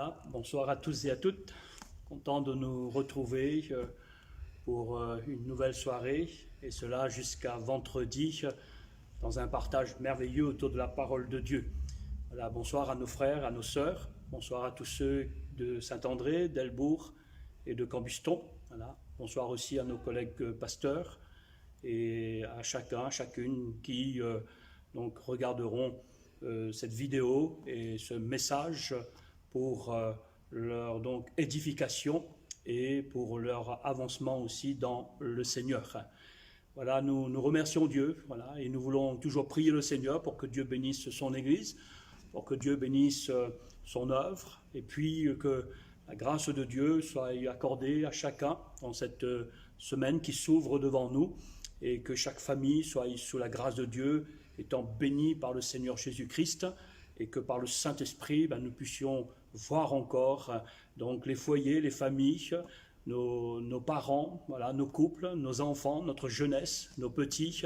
Voilà, bonsoir à tous et à toutes. Content de nous retrouver pour une nouvelle soirée, et cela jusqu'à vendredi, dans un partage merveilleux autour de la parole de Dieu. Voilà, bonsoir à nos frères, à nos sœurs, bonsoir à tous ceux de Saint-André, d'Elbourg et de Cambuston. Voilà, bonsoir aussi à nos collègues pasteurs et à chacun, chacune qui donc regarderont cette vidéo et ce message pour leur donc édification et pour leur avancement aussi dans le Seigneur. Voilà, nous remercions Dieu, voilà, et nous voulons toujours prier le Seigneur pour que Dieu bénisse son Église, pour que Dieu bénisse son œuvre, et puis que la grâce de Dieu soit accordée à chacun dans cette semaine qui s'ouvre devant nous, et que chaque famille soit sous la grâce de Dieu, étant bénie par le Seigneur Jésus-Christ, et que par le Saint-Esprit, nous puissions voir encore donc les foyers, les familles, nos parents, voilà, nos couples, nos enfants, notre jeunesse, nos petits,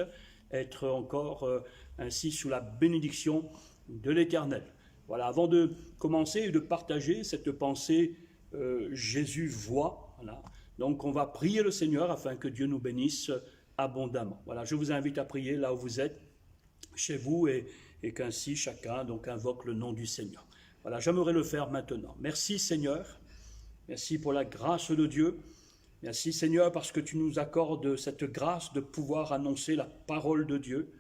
être encore ainsi sous la bénédiction de l'Éternel. Voilà, avant de commencer et de partager cette pensée, Jésus voit, voilà, donc on va prier le Seigneur afin que Dieu nous bénisse abondamment. Voilà, je vous invite à prier là où vous êtes, chez vous, et qu'ainsi chacun donc invoque le nom du Seigneur. Voilà, j'aimerais le faire maintenant. Merci Seigneur, merci pour la grâce de Dieu. Merci Seigneur parce que tu nous accordes cette grâce de pouvoir annoncer la parole de Dieu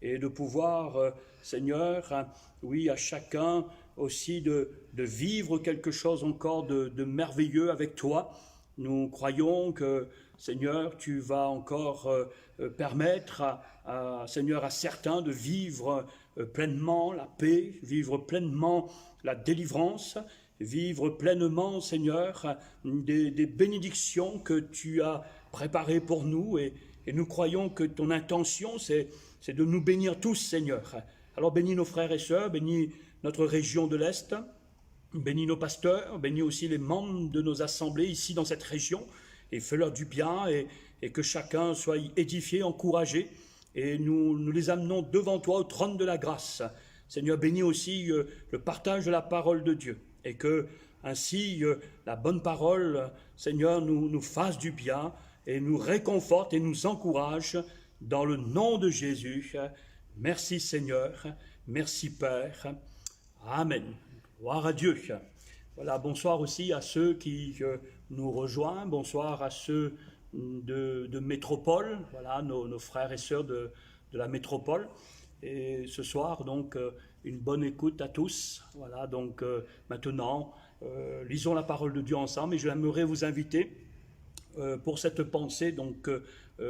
et de pouvoir, Seigneur, oui, à chacun aussi de vivre quelque chose encore de merveilleux avec toi. Nous croyons que, Seigneur, tu vas encore permettre Seigneur, à certains de vivre pleinement la paix, vivre pleinement la délivrance, vivre pleinement, Seigneur, des bénédictions que tu as préparées pour nous, et nous croyons que ton intention, c'est de nous bénir tous, Seigneur. Alors bénis nos frères et sœurs, bénis notre région de l'Est, bénis nos pasteurs, bénis aussi les membres de nos assemblées ici dans cette région, et fais-leur du bien, et que chacun soit édifié, encouragé, et nous les amenons devant toi au trône de la grâce. Seigneur, bénis aussi le partage de la parole de Dieu, et que ainsi la bonne parole, Seigneur, nous fasse du bien, et nous réconforte et nous encourage dans le nom de Jésus. Merci Seigneur, merci Père. Amen. Gloire à Dieu. Voilà, bonsoir aussi à ceux qui nous rejoignent, bonsoir à ceux de métropole, voilà, nos frères et sœurs de la métropole. Et ce soir, donc, une bonne écoute à tous. Voilà, donc maintenant, lisons la parole de Dieu ensemble, et j'aimerais vous inviter pour cette pensée, donc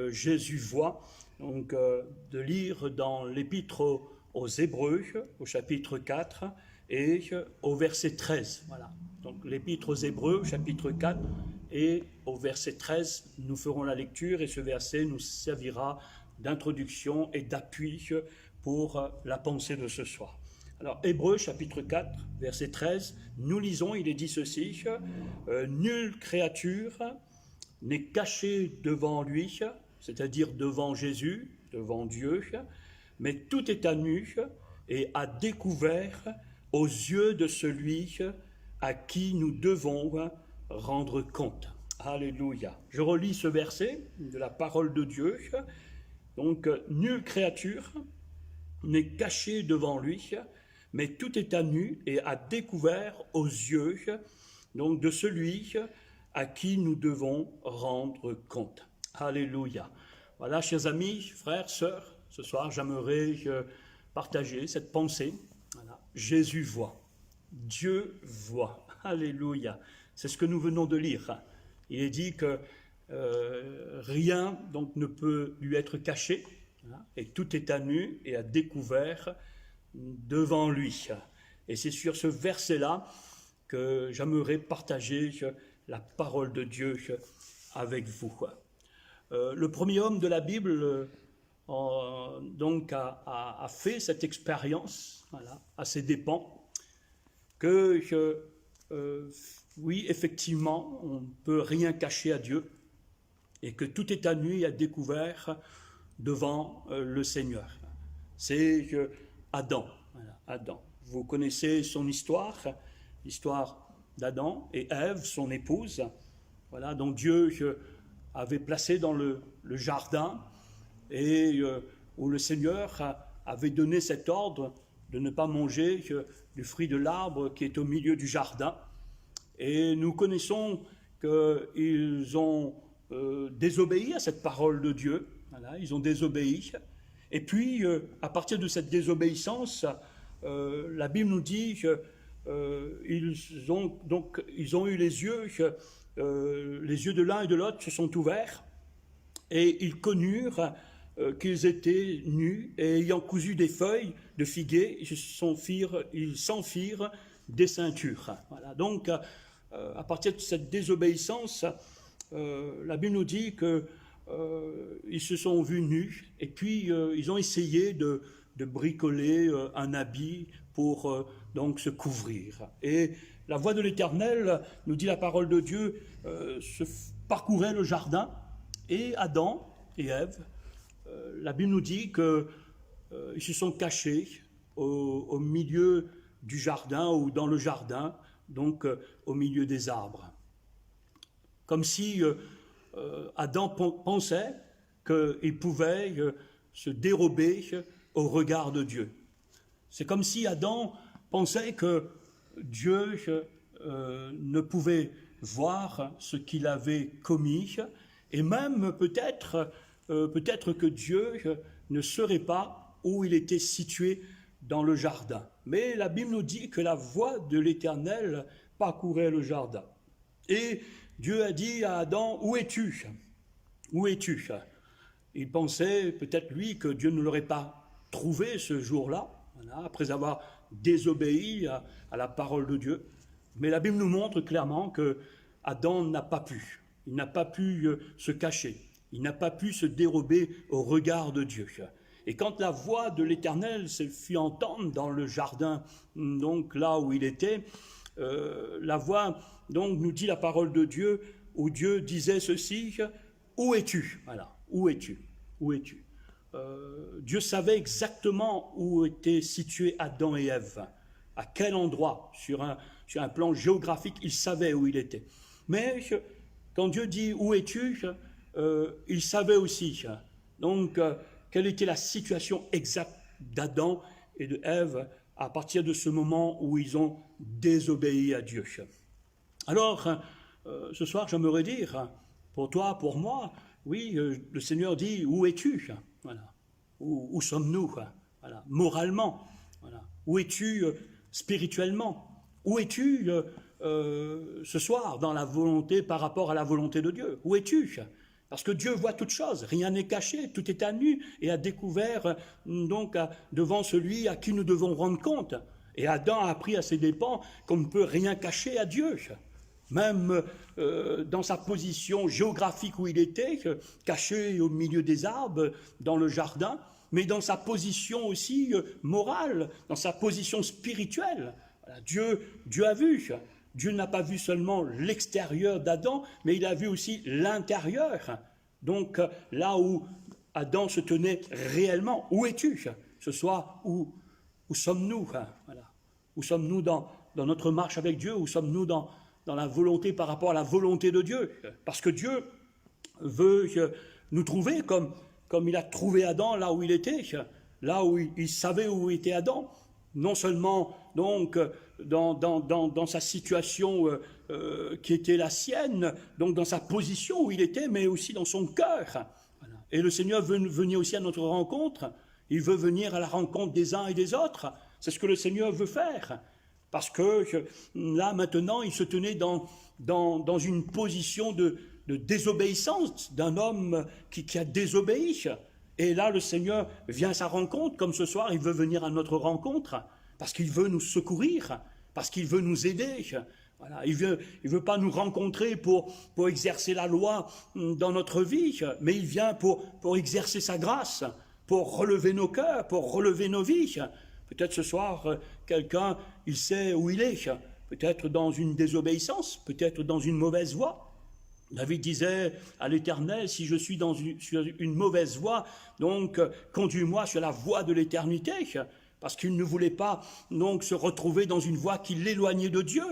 Jésus voit, donc de lire dans l'épître aux Hébreux, au chapitre 4 et au verset 13. Voilà. Donc l'épître aux Hébreux, chapitre 4, et au verset 13, nous ferons la lecture, et ce verset nous servira d'introduction et d'appui pour la pensée de ce soir. Alors, Hébreux, chapitre 4, verset 13, nous lisons, il est dit ceci, « Nulle créature n'est cachée devant lui, c'est-à-dire devant Jésus, devant Dieu, mais tout est à nu et à découvert aux yeux de celui à qui nous devons rendre compte. » Alléluia. Je relis ce verset de la parole de Dieu. Donc, nulle créature n'est cachée devant lui, mais tout est à nu et à découvert aux yeux donc de celui à qui nous devons rendre compte. Alléluia. Voilà, chers amis, frères, sœurs, ce soir, j'aimerais partager cette pensée. Voilà. Jésus voit. Dieu voit. Alléluia. C'est ce que nous venons de lire. Il est dit que rien donc ne peut lui être caché, hein, et tout est à nu et à découvert devant lui. Et c'est sur ce verset-là que j'aimerais partager la parole de Dieu avec vous. Le premier homme de la Bible donc a fait cette expérience, voilà, à ses dépens, que oui, effectivement, on ne peut rien cacher à Dieu, et que tout est à nu et à découvert devant le Seigneur. C'est Adam. Voilà, Adam. Vous connaissez son histoire, l'histoire d'Adam et Ève, son épouse, voilà, dont Dieu avait placé dans le jardin et où le Seigneur avait donné cet ordre de ne pas manger du fruit de l'arbre qui est au milieu du jardin. Et nous connaissons qu'ils ont désobéi à cette parole de Dieu. Voilà, ils ont désobéi. Et puis, à partir de cette désobéissance, la Bible nous dit qu'ils ont eu les yeux de l'un et de l'autre se sont ouverts et ils connurent qu'ils étaient nus et ayant cousu des feuilles de figuier, ils s'enfirent des ceintures. Voilà. Donc, à partir de cette désobéissance, la Bible nous dit qu'ils se sont vus nus et puis ils ont essayé de bricoler un habit pour donc se couvrir. Et la voix de l'Éternel, nous dit la parole de Dieu, parcourait le jardin et Adam et Ève, la Bible nous dit qu'ils se sont cachés au milieu du jardin ou dans le jardin, donc au milieu des arbres. Comme si Adam pensait qu'il pouvait se dérober au regard de Dieu. C'est comme si Adam pensait que Dieu ne pouvait voir ce qu'il avait commis, et même peut-être que Dieu ne saurait pas où il était situé dans le jardin. Mais la Bible nous dit que la voix de l'Éternel parcourait le jardin. Et Dieu a dit à Adam, « Où es-tu ? Où es-tu » Il pensait peut-être lui que Dieu ne l'aurait pas trouvé ce jour-là, voilà, après avoir désobéi à la parole de Dieu. Mais la Bible nous montre clairement que Adam n'a pas pu. Il n'a pas pu se cacher. Il n'a pas pu se dérober au regard de Dieu. Et quand la voix de l'Éternel se fit entendre dans le jardin, donc là où il était, la voix, donc nous dit la parole de Dieu, où Dieu disait ceci, « Où es-tu » Voilà, « Où es-tu » Où es-tu Dieu savait exactement où étaient situés Adam et Ève, à quel endroit, sur un plan géographique, il savait où il était. Mais quand Dieu dit « Où es-tu » il savait aussi donc quelle était la situation exacte d'Adam et de Ève à partir de ce moment où ils ont désobéi à Dieu. Alors, ce soir, j'aimerais dire, pour toi, pour moi, oui, le Seigneur dit, où es-tu? Voilà. Où sommes-nous? Voilà. Moralement. Voilà. Où es-tu spirituellement? Où es-tu ce soir dans la volonté par rapport à la volonté de Dieu? Où es-tu? Parce que Dieu voit toutes choses, rien n'est caché, tout est à nu et à découvert donc devant celui à qui nous devons rendre compte. Et Adam a appris à ses dépens qu'on ne peut rien cacher à Dieu. Même dans sa position géographique où il était, caché au milieu des arbres, dans le jardin, mais dans sa position aussi morale, dans sa position spirituelle. Voilà, Dieu a vu. Dieu n'a pas vu seulement l'extérieur d'Adam, mais il a vu aussi l'intérieur. Donc là où Adam se tenait réellement, où es-tu? Ce soir, où sommes-nous? Voilà. Où sommes-nous dans notre marche avec Dieu? Où sommes-nous dans la volonté par rapport à la volonté de Dieu? Parce que Dieu veut nous trouver comme il a trouvé Adam là où il était, là où il savait où était Adam. Non seulement donc dans sa situation qui était la sienne, donc dans sa position où il était, mais aussi dans son cœur. Voilà. Et le Seigneur veut venir aussi à notre rencontre. Il veut venir à la rencontre des uns et des autres. C'est ce que le Seigneur veut faire. Parce que là, maintenant, il se tenait dans une position de désobéissance d'un homme qui a désobéi. Et là, le Seigneur vient à sa rencontre, comme ce soir, il veut venir à notre rencontre, parce qu'il veut nous secourir, parce qu'il veut nous aider. Voilà. Il veut pas nous rencontrer pour exercer la loi dans notre vie, mais il vient pour exercer sa grâce, pour relever nos cœurs, pour relever nos vies. Peut-être ce soir, quelqu'un, il sait où il est, peut-être dans une désobéissance, peut-être dans une mauvaise voie. David disait à l'Éternel, si je suis sur une mauvaise voie, donc conduis-moi sur la voie de l'éternité, parce qu'il ne voulait pas donc se retrouver dans une voie qui l'éloignait de Dieu,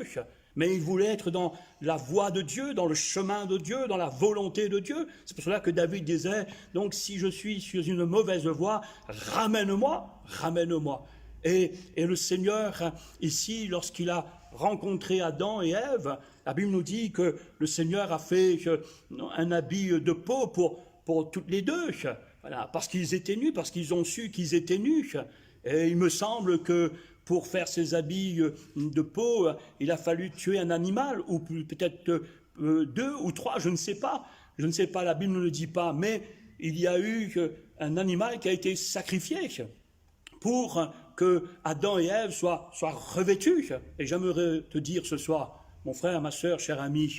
mais il voulait être dans la voie de Dieu, dans le chemin de Dieu, dans la volonté de Dieu. C'est pour cela que David disait, donc si je suis sur une mauvaise voie, ramène-moi, ramène-moi. Et le Seigneur, ici, lorsqu'il a rencontré Adam et Ève, la Bible nous dit que le Seigneur a fait un habit de peau pour toutes les deux, voilà, parce qu'ils étaient nus, parce qu'ils ont su qu'ils étaient nus. Et il me semble que pour faire ces habits de peau, il a fallu tuer un animal, ou peut-être 2 ou 3, je ne sais pas. Je ne sais pas, la Bible ne le dit pas, mais il y a eu un animal qui a été sacrifié pour que Adam et Ève soient revêtus. Et j'aimerais te dire ce soir, mon frère, ma sœur, cher ami,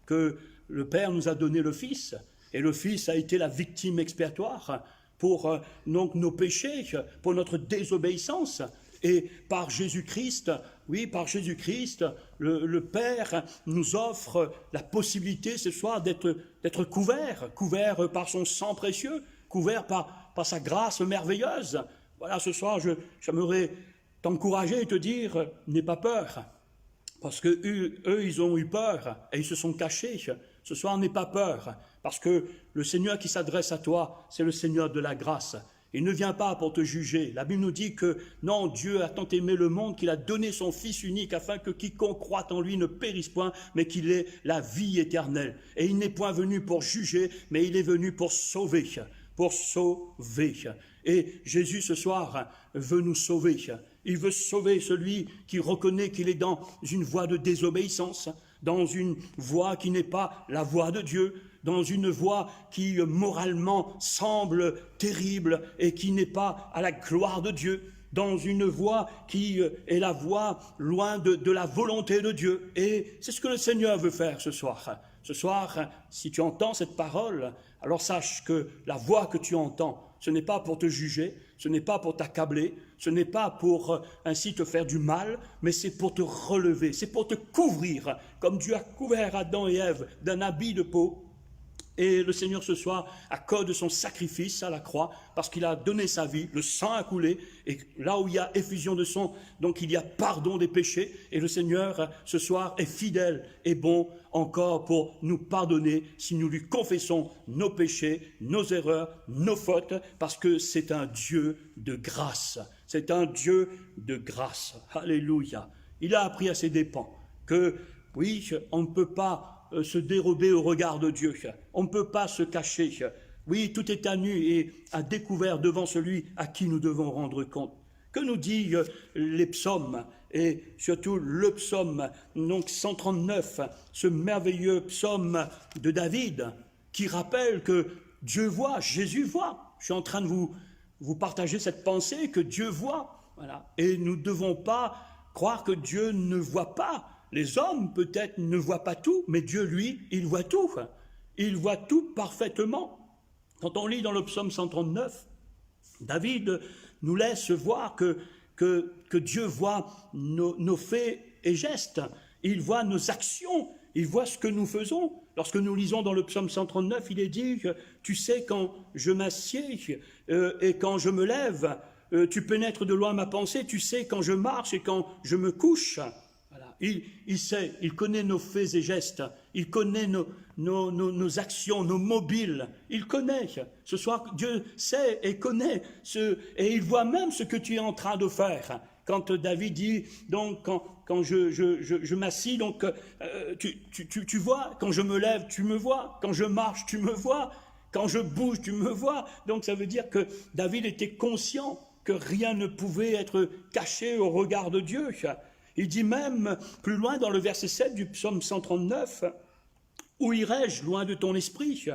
que le Père nous a donné le Fils, et le Fils a été la victime expiatoire pour donc nos péchés, pour notre désobéissance. Et par Jésus-Christ, oui, par Jésus-Christ, le Père nous offre la possibilité ce soir d'être couvert par son sang précieux, couvert par sa grâce merveilleuse. Voilà, ce soir, j'aimerais t'encourager et te dire, n'aie pas peur, parce que eux, ils ont eu peur et ils se sont cachés. Ce soir, n'aie pas peur, parce que le Seigneur qui s'adresse à toi, c'est le Seigneur de la grâce. Il ne vient pas pour te juger. La Bible nous dit que non, Dieu a tant aimé le monde qu'il a donné son Fils unique afin que quiconque croit en lui ne périsse point, mais qu'il ait la vie éternelle. Et il n'est point venu pour juger, mais il est venu pour sauver. Pour sauver. Et Jésus, ce soir, veut nous sauver. Il veut sauver celui qui reconnaît qu'il est dans une voie de désobéissance, dans une voie qui n'est pas la voie de Dieu, dans une voie qui moralement semble terrible et qui n'est pas à la gloire de Dieu, dans une voie qui est la voie loin de la volonté de Dieu. Et c'est ce que le Seigneur veut faire ce soir. Ce soir, si tu entends cette parole, alors sache que la voix que tu entends, ce n'est pas pour te juger, ce n'est pas pour t'accabler, ce n'est pas pour ainsi te faire du mal, mais c'est pour te relever, c'est pour te couvrir, comme Dieu a couvert Adam et Ève d'un habit de peau. Et le Seigneur ce soir accorde son sacrifice à la croix parce qu'il a donné sa vie, le sang a coulé et là où il y a effusion de sang, donc il y a pardon des péchés et le Seigneur ce soir est fidèle et bon encore pour nous pardonner si nous lui confessons nos péchés, nos erreurs, nos fautes parce que c'est un Dieu de grâce, c'est un Dieu de grâce. Alléluia. Il a appris à ses dépens que oui, on ne peut pas se dérober au regard de Dieu. On ne peut pas se cacher. Oui, tout est à nu et à découvert devant celui à qui nous devons rendre compte. Que nous disent les psaumes, et surtout le psaume donc 139, ce merveilleux psaume de David, qui rappelle que Dieu voit, Jésus voit. Je suis en train de vous partager cette pensée que Dieu voit. Voilà. Et nous ne devons pas croire que Dieu ne voit pas. Les hommes, peut-être, ne voient pas tout, mais Dieu, lui, il voit tout. Il voit tout parfaitement. Quand on lit dans le psaume 139, David nous laisse voir que Dieu voit nos faits et gestes. Il voit nos actions. Il voit ce que nous faisons. Lorsque nous lisons dans le psaume 139, il est dit « Tu sais quand je m'assieds et quand je me lève, tu pénètres de loin ma pensée, tu sais quand je marche et quand je me couche. » Il sait, il connaît nos faits et gestes, il connaît nos actions, nos mobiles, il connaît. Ce soir, Dieu sait et connaît, et il voit même ce que tu es en train de faire. Quand David dit, donc, quand je m'assis, donc, tu vois, quand je me lève, tu me vois, quand je marche, tu me vois, quand je bouge, tu me vois. Donc ça veut dire que David était conscient que rien ne pouvait être caché au regard de Dieu. Il dit même, plus loin dans le verset 7 du psaume 139, « Où irai-je loin de ton esprit?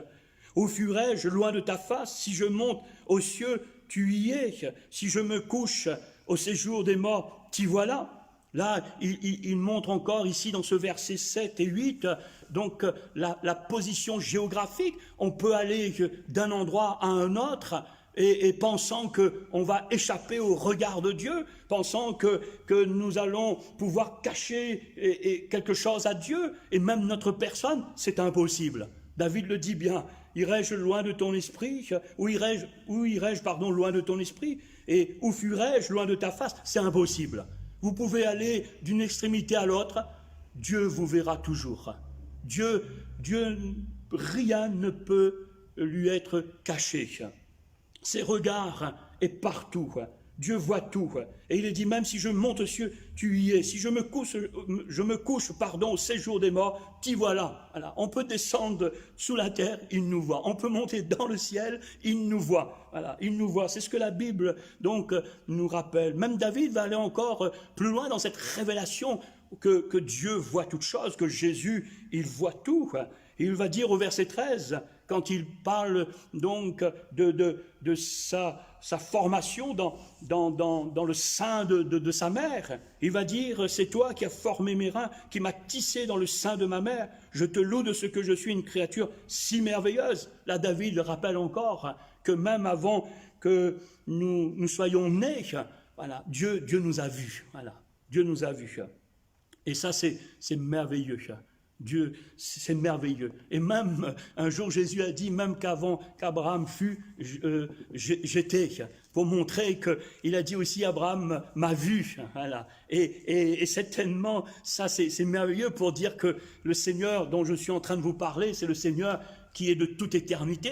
Où fuirai-je loin de ta face? Si je monte aux cieux, tu y es. Si je me couche au séjour des morts, t'y voilà. » Là, il montre encore ici dans ce verset 7 et 8, donc la position géographique. On peut aller d'un endroit à un autre, et pensant qu'on va échapper au regard de Dieu, pensant que nous allons pouvoir cacher quelque chose à Dieu, et même notre personne, c'est impossible. David le dit bien, irai-je loin de ton esprit, où irai-je, loin de ton esprit, et où fuirai-je loin de ta face, c'est impossible. Vous pouvez aller d'une extrémité à l'autre, Dieu vous verra toujours. Dieu, rien ne peut lui être caché. Ses regards est partout. Dieu voit tout. Et il est dit, même si je monte aux cieux, tu y es. Si je me couche au séjour des morts, t'y voilà. Voilà. On peut descendre sous la terre, il nous voit. On peut monter dans le ciel, il nous voit. Voilà, il nous voit. C'est ce que la Bible donc nous rappelle. Même David va aller encore plus loin dans cette révélation que Dieu voit toutes choses, que Jésus, il voit tout. Il va dire au verset 13, quand il parle donc de sa formation dans le sein de sa mère, il va dire, c'est toi qui as formé mes reins, qui m'as tissé dans le sein de ma mère, je te loue de ce que je suis une créature si merveilleuse. Là, David le rappelle encore, que même avant que nous soyons nés, voilà, Dieu nous a vus, voilà, Dieu nous a vus. Et ça, c'est merveilleux. Dieu, c'est merveilleux. Et même, un jour, Jésus a dit, même qu'avant qu'Abraham fût, j'étais, pour montrer qu'il a dit aussi, Abraham m'a vu. Voilà. Et certainement, ça, c'est merveilleux pour dire que le Seigneur dont je suis en train de vous parler, c'est le Seigneur qui est de toute éternité.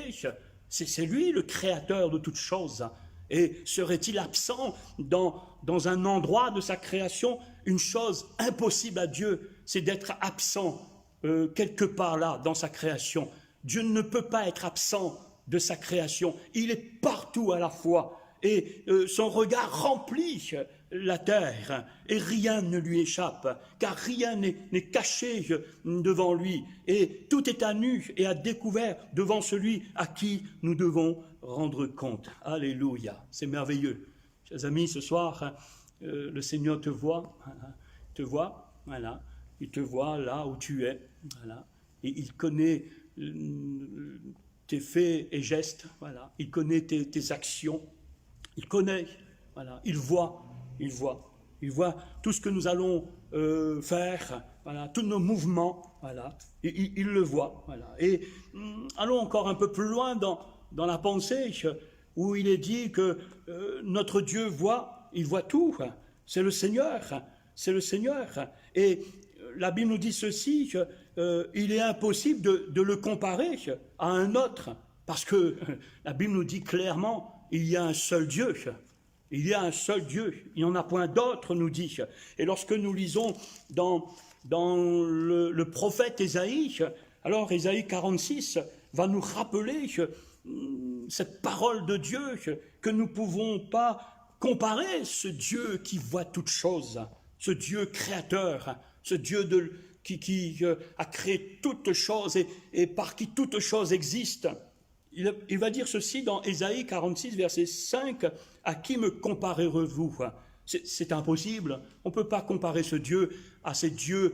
C'est lui le créateur de toutes choses. Et serait-il absent dans un endroit de sa création? Une chose impossible à Dieu, c'est d'être absent quelque part là dans sa création. Dieu ne peut pas être absent de sa création. Il est partout à la fois. Et son regard remplit la terre et rien ne lui échappe, car rien n'est caché devant lui. Et tout est à nu et à découvert devant celui à qui nous devons rendre compte. Alléluia, c'est merveilleux. Chers amis, ce soir, le Seigneur te voit, voilà. Il te voit là où tu es, voilà. Et il connaît tes faits et gestes, voilà. Il connaît tes actions, il connaît, voilà. Il voit tout ce que nous allons faire, voilà, tous nos mouvements, voilà. Il le voit, voilà. Et allons encore un peu plus loin dans la pensée, où il est dit que notre Dieu voit, il voit tout. C'est le Seigneur, c'est le Seigneur. Et la Bible nous dit ceci, qu'il est impossible de le comparer à un autre, parce que la Bible nous dit clairement, il y a un seul Dieu. Il y a un seul Dieu, il n'y en a point d'autre, nous dit. Et lorsque nous lisons dans le prophète Ésaïe, alors Ésaïe 46 va nous rappeler cette parole de Dieu, que nous ne pouvons pas comparer ce Dieu qui voit toutes choses, ce Dieu créateur, ce Dieu qui a créé toutes choses et par qui toutes choses existent. Il va dire ceci dans Ésaïe 46, verset 5, « À qui me comparerez-vous » C'est impossible, on ne peut pas comparer ce Dieu à ces dieux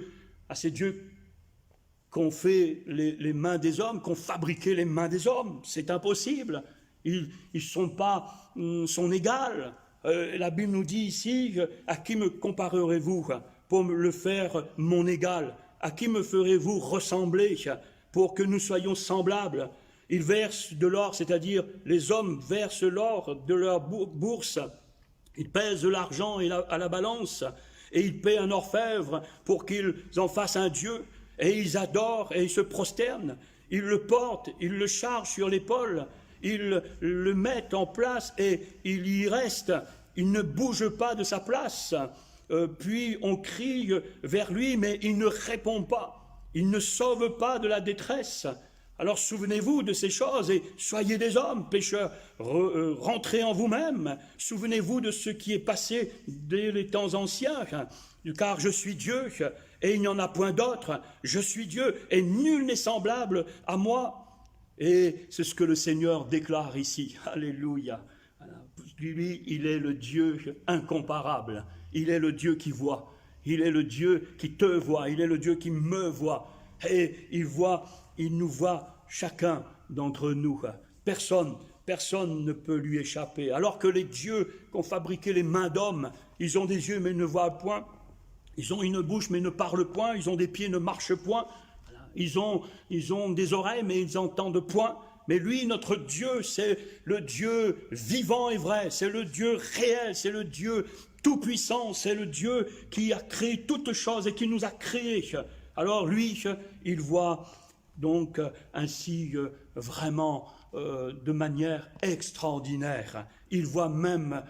qu'ont fait les mains des hommes, qu'ont fabriqué les mains des hommes. C'est impossible, ils ne sont pas son égal. La Bible nous dit ici, « À qui me comparerez-vous pour le faire mon égal? À qui me ferez-vous ressembler pour que nous soyons semblables ?» Ils versent de l'or, c'est-à-dire les hommes versent l'or de leur bourse. Ils pèsent de l'argent à la balance et ils paient un orfèvre pour qu'ils en fassent un dieu. Et ils adorent et ils se prosternent. Ils le portent, ils le chargent sur l'épaule, ils le mettent en place et il y reste. Il ne bouge pas de sa place. Puis on crie vers lui, mais il ne répond pas. Il ne sauve pas de la détresse. Alors souvenez-vous de ces choses et soyez des hommes, pécheurs, rentrez en vous-même, souvenez-vous de ce qui est passé dès les temps anciens, car je suis Dieu et il n'y en a point d'autre, je suis Dieu et nul n'est semblable à moi. Et c'est ce que le Seigneur déclare ici, alléluia. Lui, il est le Dieu incomparable, il est le Dieu qui voit, il est le Dieu qui te voit, il est le Dieu qui me voit, et il nous voit chacun d'entre nous. Personne ne peut lui échapper. Alors que les dieux qu'ont fabriqué les mains d'hommes, ils ont des yeux mais ne voient point, ils ont une bouche mais ne parlent point, ils ont des pieds ne marchent point, ils ont des oreilles mais ils n'entendent point. Mais lui, notre Dieu, c'est le Dieu vivant et vrai, c'est le Dieu réel, c'est le Dieu tout-puissant, c'est le Dieu qui a créé toutes choses et qui nous a créés. Alors lui, il voit donc ainsi vraiment de manière extraordinaire. Il voit même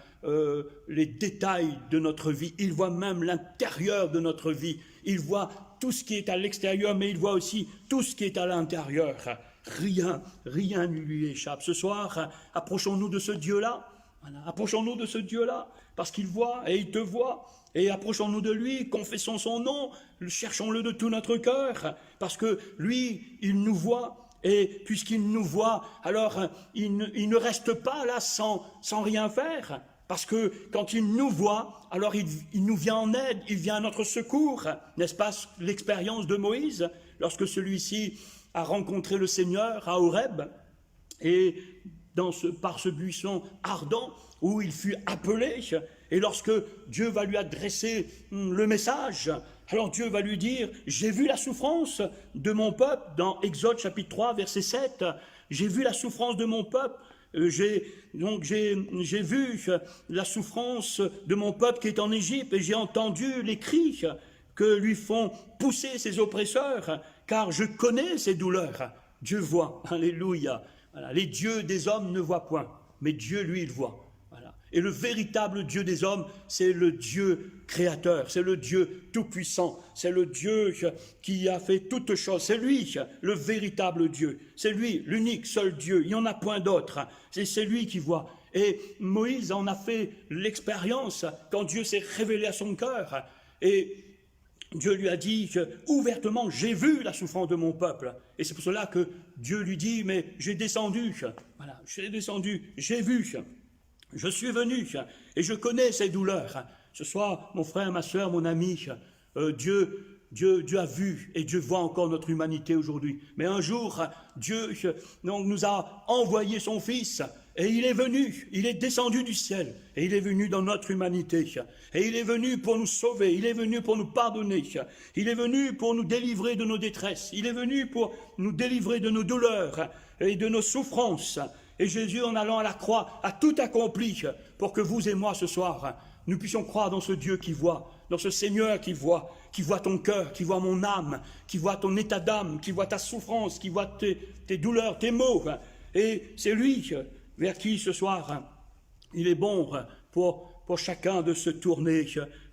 les détails de notre vie, il voit même l'intérieur de notre vie, il voit tout ce qui est à l'extérieur, mais il voit aussi tout ce qui est à l'intérieur. Rien ne lui échappe. Ce soir, approchons-nous de ce Dieu-là, voilà, approchons-nous de ce Dieu-là, parce qu'il voit et il te voit. Et approchons-nous de lui, confessons son nom, cherchons-le de tout notre cœur, parce que lui, il nous voit, et puisqu'il nous voit, alors il ne reste pas là sans rien faire, parce que quand il nous voit, alors il nous vient en aide, il vient à notre secours. N'est-ce pas l'expérience de Moïse, lorsque celui-ci a rencontré le Seigneur à Horeb, et par ce buisson ardent où il fut appelé, et lorsque Dieu va lui adresser le message, alors Dieu va lui dire, j'ai vu la souffrance de mon peuple, dans Exode chapitre 3, verset 7, j'ai vu la souffrance de mon peuple, j'ai vu la souffrance de mon peuple qui est en Égypte, et j'ai entendu les cris que lui font pousser ses oppresseurs, car je connais ses douleurs. Dieu voit, alléluia. Voilà. Les dieux des hommes ne voient point, mais Dieu, lui, il voit. Voilà. Et le véritable Dieu des hommes, c'est le Dieu créateur, c'est le Dieu tout-puissant, c'est le Dieu qui a fait toutes choses, c'est lui, le véritable Dieu, c'est lui, l'unique, seul Dieu, il n'y en a point d'autre, c'est lui qui voit. Et Moïse en a fait l'expérience quand Dieu s'est révélé à son cœur, et Dieu lui a dit ouvertement, j'ai vu la souffrance de mon peuple. Et c'est pour cela que Dieu lui dit, mais j'ai descendu, voilà, j'ai descendu, j'ai vu, je suis venu et je connais ces douleurs. Ce soir, mon frère, ma soeur, mon ami, Dieu a vu et Dieu voit encore notre humanité aujourd'hui. Mais un jour, Dieu nous a envoyé son Fils. Et il est venu, il est descendu du ciel, et il est venu dans notre humanité, et il est venu pour nous sauver, il est venu pour nous pardonner, il est venu pour nous délivrer de nos détresses, il est venu pour nous délivrer de nos douleurs et de nos souffrances. Et Jésus, en allant à la croix, a tout accompli pour que vous et moi, ce soir, nous puissions croire dans ce Dieu qui voit, dans ce Seigneur qui voit ton cœur, qui voit mon âme, qui voit ton état d'âme, qui voit ta souffrance, qui voit tes douleurs, tes maux. Et c'est lui vers qui ce soir il est bon pour chacun de se tourner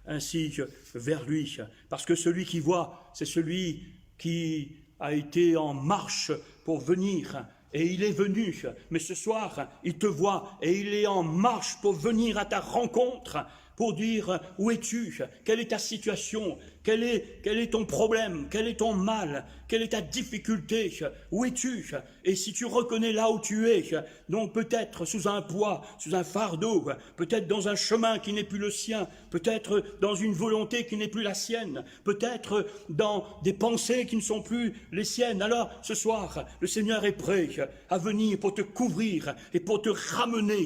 ainsi vers lui. Parce que celui qui voit, c'est celui qui a été en marche pour venir. Et il est venu, mais ce soir, il te voit et il est en marche pour venir à ta rencontre, pour dire où es-tu, quelle est ta situation, quel est ton problème, quel est ton mal, quelle est ta difficulté, où es-tu? Et si tu reconnais là où tu es, donc peut-être sous un poids, sous un fardeau, peut-être dans un chemin qui n'est plus le sien, peut-être dans une volonté qui n'est plus la sienne, peut-être dans des pensées qui ne sont plus les siennes, alors ce soir, le Seigneur est prêt à venir pour te couvrir et pour te ramener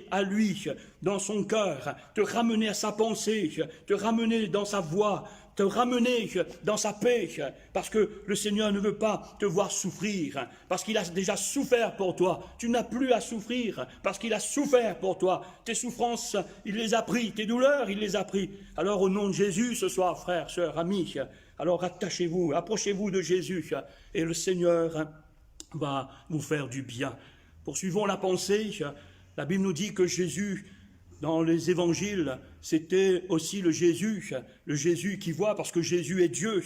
à lui dans son cœur, te ramener à sa pensée, te ramener dans sa voix, te ramener dans sa paix, parce que le Seigneur ne veut pas te voir souffrir, parce qu'il a déjà souffert pour toi. Tu n'as plus à souffrir, parce qu'il a souffert pour toi. Tes souffrances, il les a pris, tes douleurs, il les a pris. Alors au nom de Jésus, ce soir, frères, sœurs, amis, alors attachez-vous, approchez-vous de Jésus, et le Seigneur va vous faire du bien. Poursuivons la pensée. La Bible nous dit que Jésus, dans les évangiles, c'était aussi le Jésus qui voit, parce que Jésus est Dieu,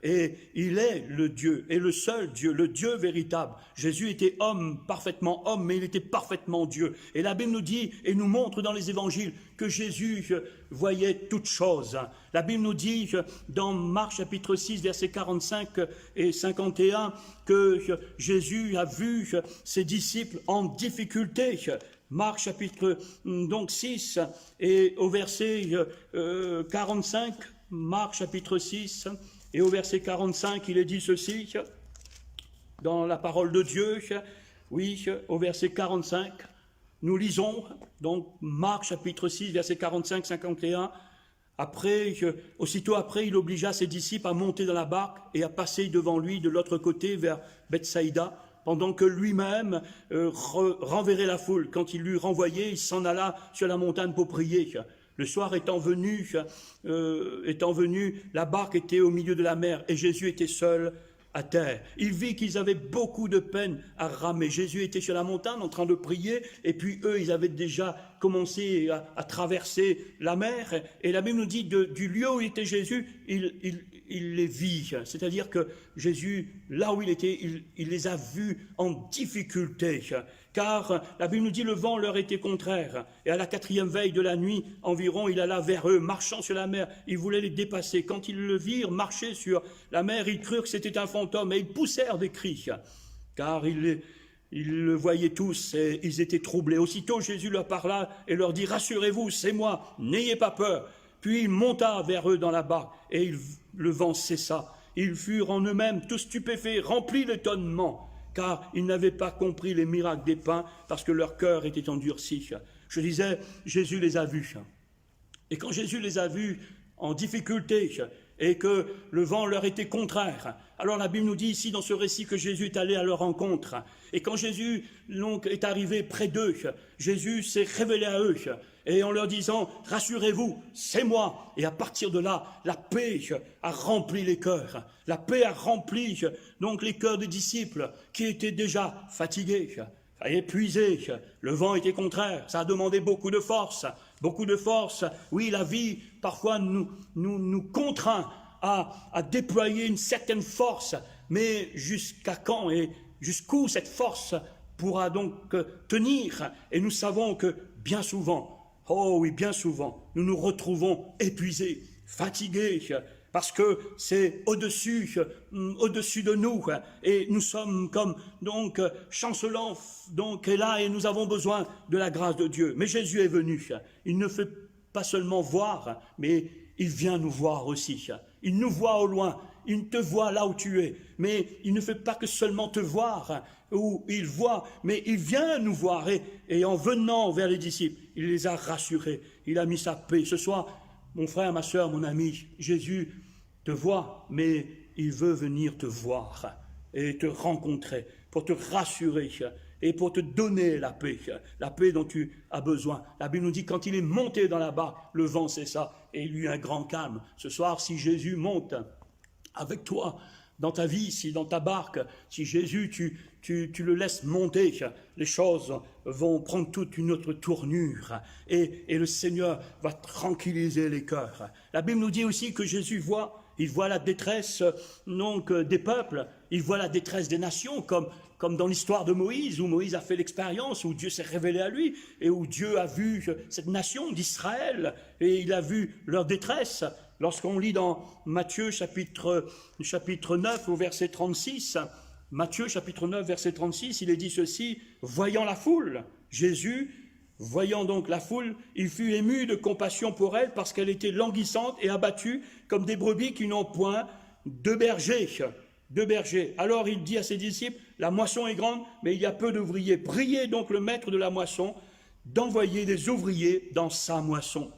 et il est le Dieu, et le seul Dieu, le Dieu véritable. Jésus était homme, parfaitement homme, mais il était parfaitement Dieu. Et la Bible nous dit, et nous montre dans les évangiles, que Jésus voyait toutes choses. La Bible nous dit, dans Marc chapitre 6, versets 45 et 51, que Jésus a vu ses disciples en difficulté. Marc chapitre 6 et au verset 45, Marc chapitre 6 et au verset 45, il est dit ceci, dans la parole de Dieu, oui, au verset 45, nous lisons, donc Marc chapitre 6, verset 45-51, aussitôt après, il obligea ses disciples à monter dans la barque et à passer devant lui de l'autre côté vers Bethsaïda, pendant que lui-même renverrait la foule. Quand il l'eut renvoyé, il s'en alla sur la montagne pour prier. Le soir étant venu, la barque était au milieu de la mer et Jésus était seul à terre. Il vit qu'ils avaient beaucoup de peine à ramer. Jésus était sur la montagne en train de prier et puis eux, ils avaient déjà commencé à traverser la mer. Et la Bible nous dit du lieu où était Jésus, il les vit. C'est-à-dire que Jésus, là où il était, il les a vus en difficulté. Car la Bible nous dit le vent leur était contraire. Et à la 4e veille de la nuit environ, il alla vers eux, marchant sur la mer. Il voulait les dépasser. Quand ils le virent marcher sur la mer, ils crurent que c'était un fantôme et ils poussèrent des cris. Car ils le voyaient tous et ils étaient troublés. Aussitôt Jésus leur parla et leur dit « Rassurez-vous, c'est moi, n'ayez pas peur ». Puis il monta vers eux dans la barque et le vent cessa. Ils furent en eux-mêmes tous stupéfaits, remplis d'étonnement, car ils n'avaient pas compris les miracles des pains parce que leur cœur était endurci. Je disais, Jésus les a vus. Et quand Jésus les a vus en difficulté et que le vent leur était contraire, alors la Bible nous dit ici dans ce récit que Jésus est allé à leur rencontre. Et quand Jésus donc, est arrivé près d'eux, Jésus s'est révélé à eux et en leur disant « Rassurez-vous, c'est moi ». Et à partir de là, la paix a rempli les cœurs. La paix a rempli donc les cœurs des disciples qui étaient déjà fatigués, épuisés. Le vent était contraire, ça a demandé beaucoup de force. Beaucoup de force. Oui, la vie parfois nous contraint à déployer une certaine force, mais jusqu'à quand et jusqu'où cette force pourra donc tenir? Et nous savons que bien souvent, oh oui, bien souvent, nous nous retrouvons épuisés, fatigués, parce que c'est au-dessus de nous, et nous sommes comme donc chancelants, donc est là, et nous avons besoin de la grâce de Dieu. Mais Jésus est venu, il ne fait pas seulement voir, mais il vient nous voir aussi. Il nous voit au loin, il te voit là où tu es, mais il ne fait pas que seulement te voir, où il voit, mais il vient nous voir, et en venant vers les disciples, il les a rassurés, il a mis sa paix. Ce soir, mon frère, ma soeur, mon ami, Jésus te voit, mais il veut venir te voir et te rencontrer pour te rassurer et pour te donner la paix dont tu as besoin. La Bible nous dit quand il est monté dans la barque, le vent cessa et il eut un grand calme. Ce soir, si Jésus monte avec toi dans ta vie, si dans ta barque, si Jésus, tu le laisses monter, les choses vont prendre toute une autre tournure et le Seigneur va tranquilliser les cœurs. La Bible nous dit aussi que Jésus voit la détresse donc, des peuples, il voit la détresse des nations, comme dans l'histoire de Moïse, où Moïse a fait l'expérience, où Dieu s'est révélé à lui, et où Dieu a vu cette nation d'Israël, et il a vu leur détresse. Lorsqu'on lit dans Matthieu chapitre 9 au verset 36, Matthieu chapitre 9 verset 36, il est dit ceci, « Voyant la foule, Jésus, voyant donc la foule, il fut ému de compassion pour elle parce qu'elle était languissante et abattue comme des brebis qui n'ont point de berger. Alors il dit à ses disciples, la moisson est grande, mais il y a peu d'ouvriers. Priez donc le maître de la moisson d'envoyer des ouvriers dans sa moisson. »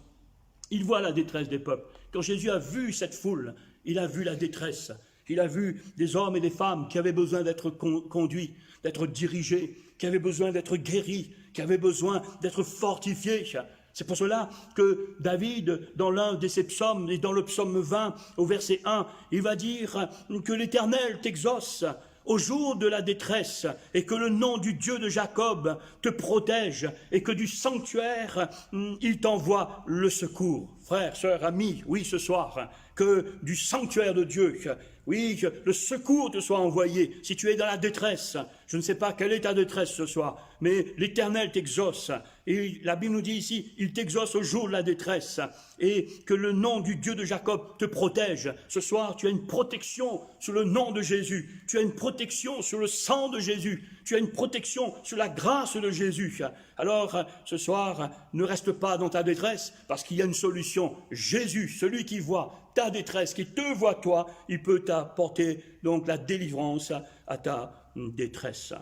Il voit la détresse des peuples. Quand Jésus a vu cette foule, il a vu la détresse. Il a vu des hommes et des femmes qui avaient besoin d'être conduits, d'être dirigés, qui avaient besoin d'être guéris, qui avaient besoin d'être fortifiés. C'est pour cela que David, dans l'un de ses psaumes, et dans le psaume 20, au verset 1, il va dire que l'Éternel t'exauce au jour de la détresse, et que le nom du Dieu de Jacob te protège, et que du sanctuaire, il t'envoie le secours. Frères, sœurs, amis, oui, ce soir, que du sanctuaire de Dieu, oui, que le secours te soit envoyé. Si tu es dans la détresse, je ne sais pas quelle est ta détresse ce soir, mais l'Éternel t'exauce. Et la Bible nous dit ici, il t'exauce au jour de la détresse, et que le nom du Dieu de Jacob te protège. Ce soir, tu as une protection sur le nom de Jésus, tu as une protection sur le sang de Jésus, tu as une protection sur la grâce de Jésus. Alors, ce soir, ne reste pas dans ta détresse, parce qu'il y a une solution. Jésus, celui qui voit ta détresse, qui te voit toi, il peut t'apporter donc la délivrance à ta détresse.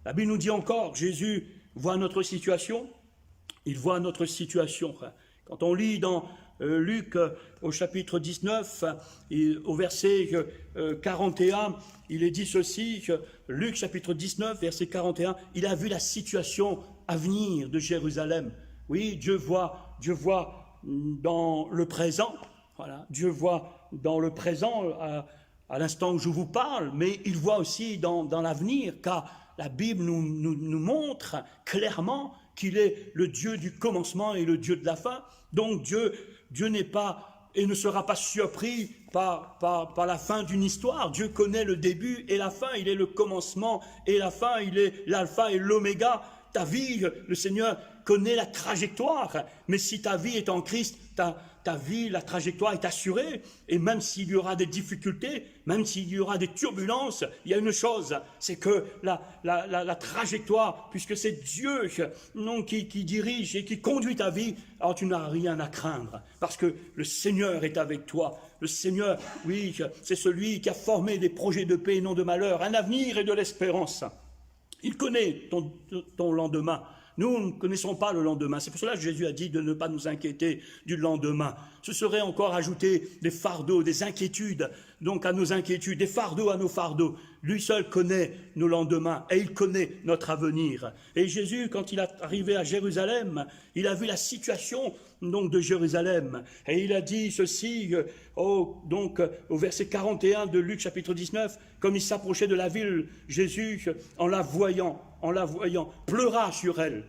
La Bible nous dit encore, Jésus voit notre situation, il voit notre situation. Quand on lit dans Luc au chapitre 19, au verset 41, il est dit ceci, Luc chapitre 19, verset 41, il a vu la situation à venir de Jérusalem. Oui, Dieu voit dans le présent, voilà, Dieu voit dans le présent à l'instant où je vous parle, mais il voit aussi dans l'avenir, car la Bible nous montre clairement qu'il est le Dieu du commencement et le Dieu de la fin. Donc Dieu n'est pas et ne sera pas surpris par la fin d'une histoire. Dieu connaît le début et la fin, il est le commencement et la fin, il est l'alpha et l'oméga. Ta vie, le Seigneur connaît la trajectoire, mais si ta vie est en Christ, ta vie, la trajectoire est assurée, et même s'il y aura des difficultés, même s'il y aura des turbulences, il y a une chose, c'est que la trajectoire, puisque c'est Dieu qui dirige et qui conduit ta vie, alors tu n'as rien à craindre, parce que le Seigneur est avec toi. Le Seigneur, oui, c'est celui qui a formé des projets de paix et non de malheur, un avenir et de l'espérance. Il connaît ton lendemain. Nous ne connaissons pas le lendemain. C'est pour cela que Jésus a dit de ne pas nous inquiéter du lendemain. Ce serait encore ajouter des fardeaux, des inquiétudes, donc à nos inquiétudes, des fardeaux à nos fardeaux. Lui seul connaît nos lendemains et il connaît notre avenir. Et Jésus, quand il est arrivé à Jérusalem, il a vu la situation donc de Jérusalem. Et il a dit ceci, donc au verset 41 de Luc chapitre 19, comme il s'approchait de la ville, Jésus, en la voyant, pleura sur elle,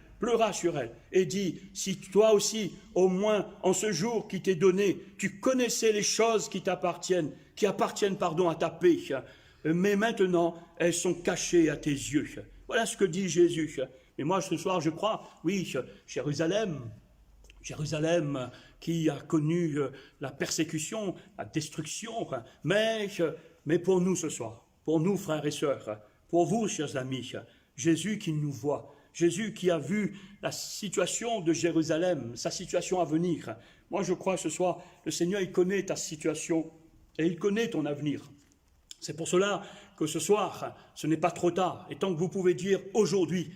et dit, si toi aussi, au moins en ce jour qui t'est donné, tu connaissais les choses qui appartiennent à ta paix, mais maintenant elles sont cachées à tes yeux. Voilà ce que dit Jésus. Mais moi ce soir je crois, oui, Jérusalem qui a connu la persécution, la destruction, mais pour nous ce soir, pour nous frères et sœurs, pour vous chers amis, Jésus qui nous voit, Jésus qui a vu la situation de Jérusalem, sa situation à venir. Moi je crois ce soir, le Seigneur il connaît ta situation et il connaît ton avenir. C'est pour cela que ce soir, ce n'est pas trop tard, et tant que vous pouvez dire aujourd'hui,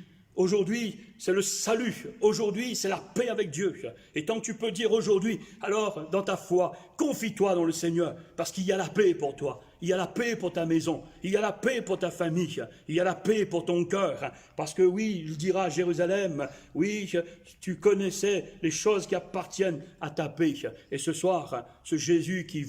c'est le salut. Aujourd'hui, c'est la paix avec Dieu. Et tant que tu peux dire aujourd'hui, alors, dans ta foi, confie-toi dans le Seigneur, parce qu'il y a la paix pour toi. Il y a la paix pour ta maison. Il y a la paix pour ta famille. Il y a la paix pour ton cœur. Parce que oui, il dira à Jérusalem, oui, tu connaissais les choses qui appartiennent à ta paix. Et ce soir, ce Jésus qui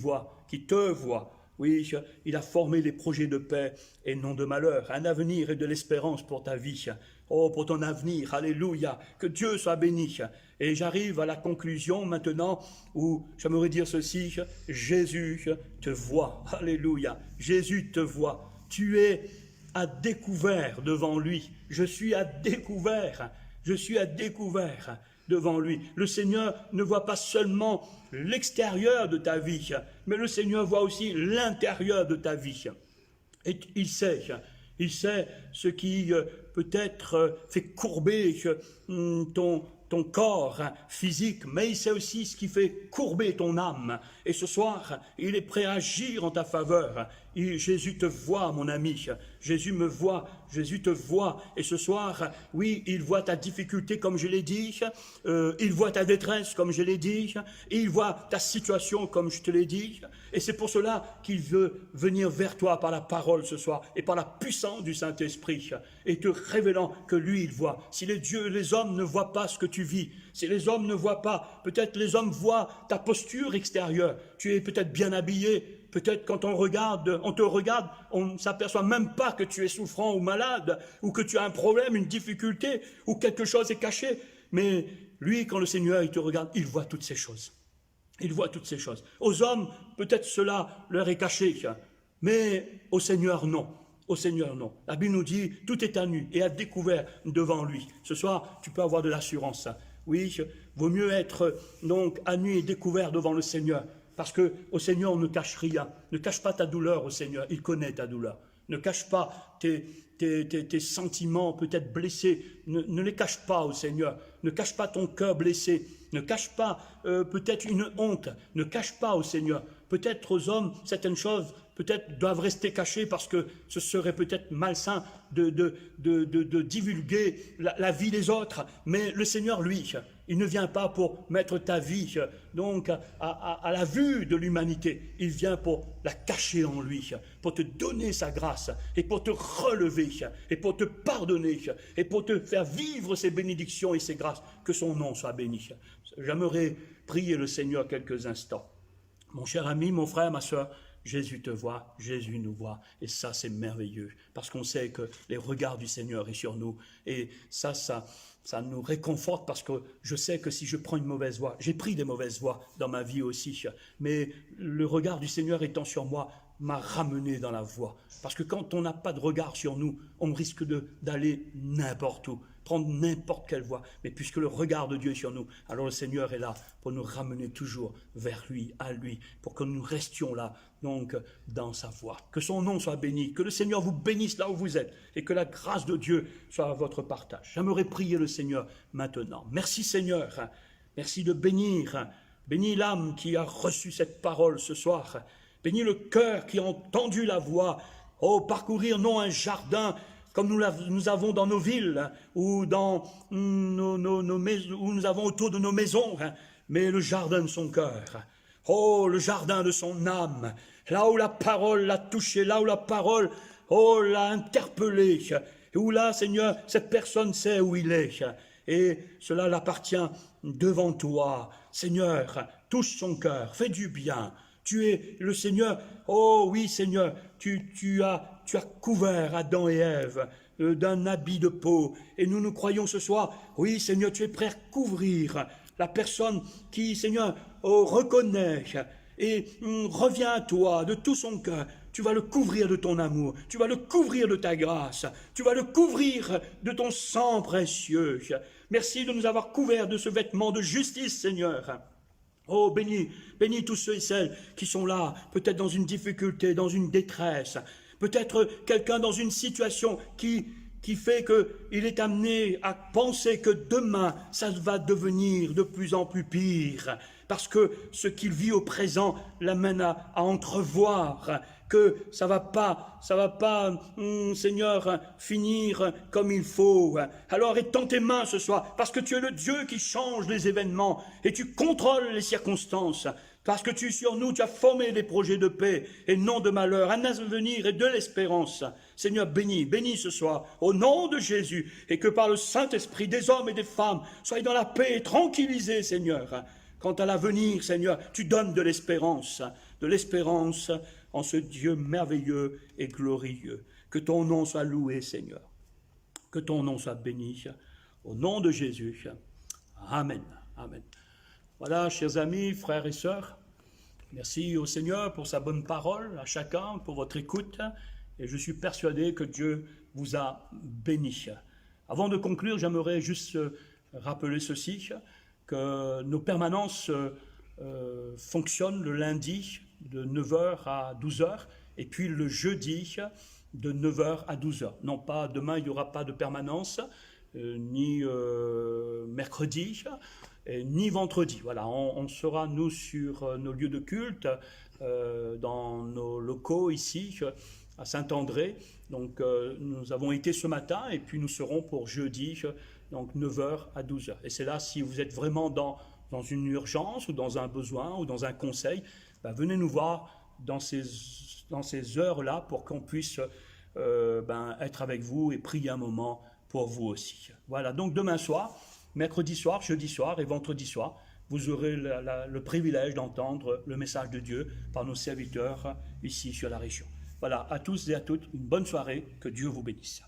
te voit, oui, il a formé des projets de paix et non de malheur, un avenir et de l'espérance pour ta vie. Oh, pour ton avenir, alléluia, que Dieu soit béni. Et j'arrive à la conclusion maintenant où j'aimerais dire ceci, Jésus te voit, alléluia, Jésus te voit. Tu es à découvert devant lui, je suis à découvert devant lui. Le Seigneur ne voit pas seulement l'extérieur de ta vie, mais le Seigneur voit aussi l'intérieur de ta vie. Et il sait ce qui peut-être fait courber ton corps physique, mais il sait aussi ce qui fait courber ton âme. Et ce soir, il est prêt à agir en ta faveur. Jésus te voit, mon ami. Jésus me voit, Jésus te voit. Et ce soir, oui, il voit ta difficulté, comme je l'ai dit. Il voit ta détresse, comme je l'ai dit. Il voit ta situation, comme je te l'ai dit. Et c'est pour cela qu'il veut venir vers toi par la parole ce soir et par la puissance du Saint-Esprit et te révélant que lui, il voit. Si les hommes ne voient pas ce que tu vis, si les hommes ne voient pas, peut-être les hommes voient ta posture extérieure. Tu es peut-être bien habillé, peut-être quand on te regarde, on ne s'aperçoit même pas que tu es souffrant ou malade, ou que tu as un problème, une difficulté, ou quelque chose est caché. Mais lui, quand le Seigneur il te regarde, il voit toutes ces choses. Il voit toutes ces choses. Aux hommes, peut-être cela leur est caché, mais au Seigneur, non. Au Seigneur, non. La Bible nous dit, tout est à nu et à découvert devant lui. Ce soir, tu peux avoir de l'assurance. Oui, vaut mieux être donc à nu et découvert devant le Seigneur, parce qu'au Seigneur, on ne cache rien. Ne cache pas ta douleur au Seigneur, il connaît ta douleur. Ne cache pas tes sentiments peut-être blessés, ne les cache pas au Seigneur. Ne cache pas ton cœur blessé, ne cache pas peut-être une honte, ne cache pas au Seigneur. Peut-être aux hommes certaines choses peut-être doivent rester cachés parce que ce serait peut-être malsain de divulguer la vie des autres. Mais le Seigneur, lui, il ne vient pas pour mettre ta vie donc à la vue de l'humanité. Il vient pour la cacher en lui, pour te donner sa grâce et pour te relever et pour te pardonner et pour te faire vivre ses bénédictions et ses grâces. Que son nom soit béni. J'aimerais prier le Seigneur quelques instants. Mon cher ami, mon frère, ma soeur, Jésus te voit, Jésus nous voit, et ça c'est merveilleux, parce qu'on sait que les regards du Seigneur est sur nous, et ça nous réconforte, parce que je sais que si je prends une mauvaise voie, j'ai pris des mauvaises voies dans ma vie aussi, mais le regard du Seigneur étant sur moi, m'a ramené dans la voie, parce que quand on n'a pas de regard sur nous, on risque d'aller n'importe où, prendre n'importe quelle voie, mais puisque le regard de Dieu est sur nous, alors le Seigneur est là pour nous ramener toujours vers lui, à lui, pour que nous restions là, donc dans sa voie. Que son nom soit béni, que le Seigneur vous bénisse là où vous êtes, et que la grâce de Dieu soit à votre partage. J'aimerais prier le Seigneur maintenant. Merci Seigneur, merci de bénir, bénis l'âme qui a reçu cette parole ce soir, bénis le cœur qui a entendu la voix, oh parcourir non un jardin, comme nous avons dans nos villes ou dans nos maisons, où nous avons autour de nos maisons, mais le jardin de son cœur. Oh, le jardin de son âme, là où la parole l'a touché, là où la parole, oh, l'a interpellé, où là, Seigneur, cette personne sait où il est, et cela l'appartient devant toi. Seigneur, touche son cœur, fais du bien. Tu es le Seigneur, oh oui Seigneur, tu as couvert Adam et Ève d'un habit de peau. Et nous croyons ce soir, oui Seigneur, tu es prêt à couvrir la personne qui, Seigneur, reconnaît et revient à toi de tout son cœur. Tu vas le couvrir de ton amour, tu vas le couvrir de ta grâce, tu vas le couvrir de ton sang précieux. Merci de nous avoir couverts de ce vêtement de justice, Seigneur. Oh, bénis tous ceux et celles qui sont là, peut-être dans une difficulté, dans une détresse, peut-être quelqu'un dans une situation qui fait qu'il est amené à penser que demain, ça va devenir de plus en plus pire, parce que ce qu'il vit au présent l'amène à entrevoir que ça va pas, Seigneur, finir comme il faut. Alors étends tes mains ce soir, parce que tu es le Dieu qui change les événements et tu contrôles les circonstances. Parce que tu es sur nous, tu as formé des projets de paix et non de malheur, un avenir et de l'espérance. Seigneur, bénis ce soir, au nom de Jésus, et que par le Saint-Esprit, des hommes et des femmes soient dans la paix et tranquillisés, Seigneur. Quant à l'avenir, Seigneur, tu donnes de l'espérance en ce Dieu merveilleux et glorieux. Que ton nom soit loué, Seigneur. Que ton nom soit béni. Au nom de Jésus. Amen. Amen. Voilà, chers amis, frères et sœurs, merci au Seigneur pour sa bonne parole, à chacun pour votre écoute, et je suis persuadé que Dieu vous a béni. Avant de conclure, j'aimerais juste rappeler ceci, que nos permanences fonctionnent le lundi de 9h à 12h, et puis le jeudi de 9h à 12h. Non pas, demain il n'y aura pas de permanence, ni mercredi, ni vendredi. Voilà, on sera, nous, sur nos lieux de culte, dans nos locaux ici, à Saint-André. Donc, nous avons été ce matin, et puis nous serons pour jeudi, donc 9h à 12h. Et c'est là, si vous êtes vraiment dans une urgence, ou dans un besoin, ou dans un conseil, venez nous voir dans ces heures-là, pour qu'on puisse être avec vous et prier un moment pour vous aussi. Voilà, donc demain soir, mercredi soir, jeudi soir et vendredi soir, vous aurez le privilège d'entendre le message de Dieu par nos serviteurs ici sur la région. Voilà, à tous et à toutes, une bonne soirée, que Dieu vous bénisse.